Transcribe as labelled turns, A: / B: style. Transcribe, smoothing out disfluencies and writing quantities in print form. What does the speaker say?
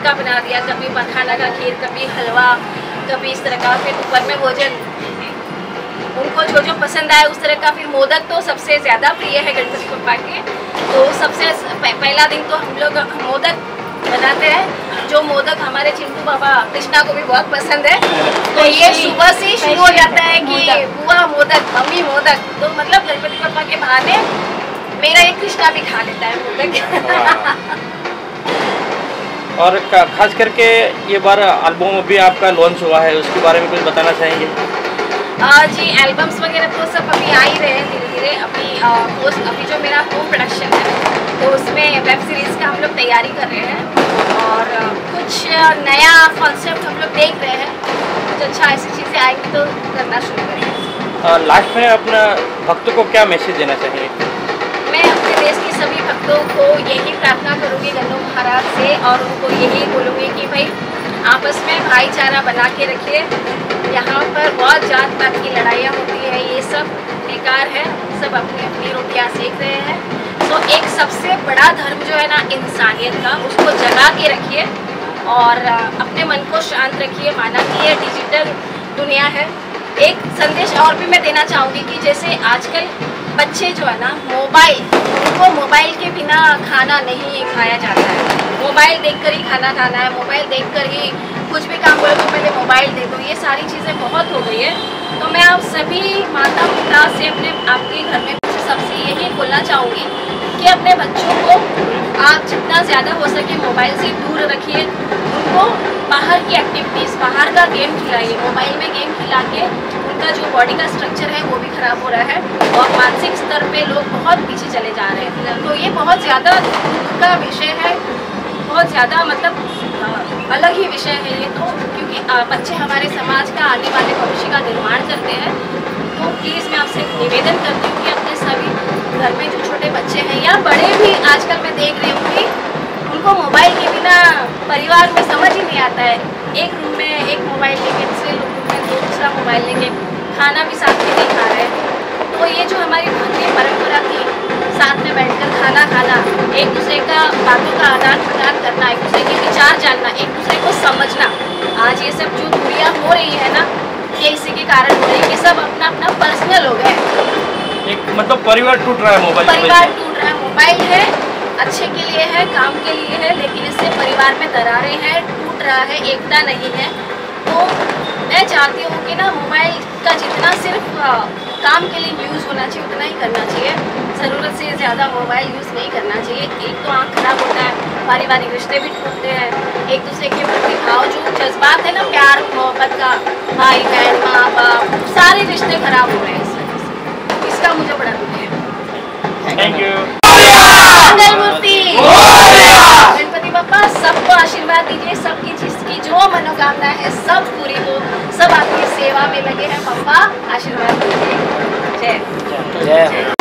A: का बना दिया, कभी मखाना का खीर, कभी हलवा, कभी इस तरह का, फिर ऊपर में भोजन उनको जो जो पसंद आए उस तरह का। फिर मोदक तो सबसे ज़्यादा प्रिय है गणपति बप्पा के, तो सबसे पहला दिन तो हम लोग मोदक बनाते हैं। जो मोदक हमारे चिंटू बाबा कृष्णा को भी बहुत पसंद है, तो ये सुबह से शुरू हो जाता है कि बुआ मोदक, मम्मी मोदक। तो मतलब गणपति बप्पा के बहाने मेरा एक कृष्णा भी खा लेता है मोदक।
B: और खास करके ये बार एल्बम अभी आपका लॉन्च हुआ है, उसके बारे में कुछ बताना चाहेंगे?
A: जी, एल्बम्स वगैरह तो सब अभी आ ही रहे हैं धीरे धीरे। अभी जो मेरा होम प्रोडक्शन है तो उसमें वेब सीरीज़ का हम लोग तैयारी कर रहे हैं और कुछ नया कॉन्सेप्ट हम लोग देख रहे हैं। कुछ अच्छा ऐसी चीज़ें आएंगी तो करना शुरू करेंगे।
B: लास्ट में अपना भक्तों को क्या मैसेज देना चाहिए?
A: मैं अपने देश के सभी भक्तों को यही प्रार्थना करूँगी गन्नू महाराज से, और उनको यही बोलूँगी कि भाई आपस में भाईचारा बना के रखिए। यहाँ पर बहुत जात पात की लड़ाइयाँ होती है, ये सब बेकार है। सब अपनी अपनी रोटियाँ सेक रहे हैं। तो एक सबसे बड़ा धर्म जो है ना इंसानियत का, उसको जगा के रखिए और अपने मन को शांत रखिए। माना कि ये डिजिटल दुनिया है। एक संदेश और भी मैं देना चाहूँगी कि जैसे आजकल बच्चे जो है ना उनको मोबाइल के बिना खाना नहीं खाया जाता है। मोबाइल देखकर ही खाना खाना है, मोबाइल देखकर ही कुछ भी काम बोले तो पहले मोबाइल दे दो। ये सारी चीज़ें बहुत हो गई है। तो मैं आप सभी माता पिता से, अपने आपके घर में सबसे यही बोलना चाहूँगी कि अपने बच्चों को आप जितना ज़्यादा हो सके मोबाइल से दूर रखिए। उनको बाहर की एक्टिविटीज़, बाहर का गेम खिलाइए। मोबाइल में गेम खिला के उनका जो बॉडी का स्ट्रक्चर है वो भी ख़राब हो रहा है और मानसिक स्तर पे लोग बहुत पीछे चले जा रहे हैं। तो ये बहुत ज़्यादा दुख का विषय है, बहुत ज़्यादा मतलब अलग ही विषय है ये तो, क्योंकि बच्चे हमारे समाज का आने वाले भविष्य का निर्माण करते हैं। तो प्लीज़ मैं आपसे निवेदन करती हूँ कि अपने सभी घर में जो छोटे बच्चे हैं या बड़े भी, आजकल मैं देख रही हूँ कि उनको मोबाइल के बिना परिवार में समझ ही नहीं आता है। एक रूम में एक मोबाइल लेके, दूसरे रूम में दूसरा मोबाइल लेके, खाना भी साथ में नहीं खा रहे हैं। तो ये जो हमारी भारतीय परंपरा थी, साथ में बैठकर खाना खाना, एक दूसरे का बातों का आदान प्रदान करना, एक दूसरे के विचार जानना, एक दूसरे को समझना, आज ये सब जो दूरियाँ हो रही है ना, ये इसी के कारण हो रही है कि सब अपना अपना पर्सनल हो गए।
B: एक मतलब परिवार टूट रहा है मोबाइल की वजह
A: परिवार
B: से।
A: टूट रहा है। मोबाइल है, अच्छे के लिए है, काम के लिए है, लेकिन इससे परिवार में दरारें हैं, टूट रहा है, एकता नहीं है। तो मैं चाहती हूँ कि ना मोबाइल का जितना सिर्फ काम के लिए यूज़ होना चाहिए उतना ही करना चाहिए, ज़रूरत से ज़्यादा मोबाइल यूज़ नहीं करना चाहिए। एक तो आँख खराब होता है, पारिवारिक रिश्ते भी टूटते हैं, एक दूसरे के प्रति भाव जो जज्बात है ना, प्यार मोहब्बत का, भाई बहन माँ बाप, सारे रिश्ते खराब हो रहे हैं इस वजह से। इसका मुझे बड़ा दुख है।
B: Thank you.
A: मंगल मूर्ति गणपति बप्पा सबको आशीर्वाद दीजिए, सबकी जिसकी जो मनोकामना है सब पूरी हो, सब आपकी सेवा में लगे हैं। पप्पा आशीर्वाद दीजिए। जय
B: जय हो।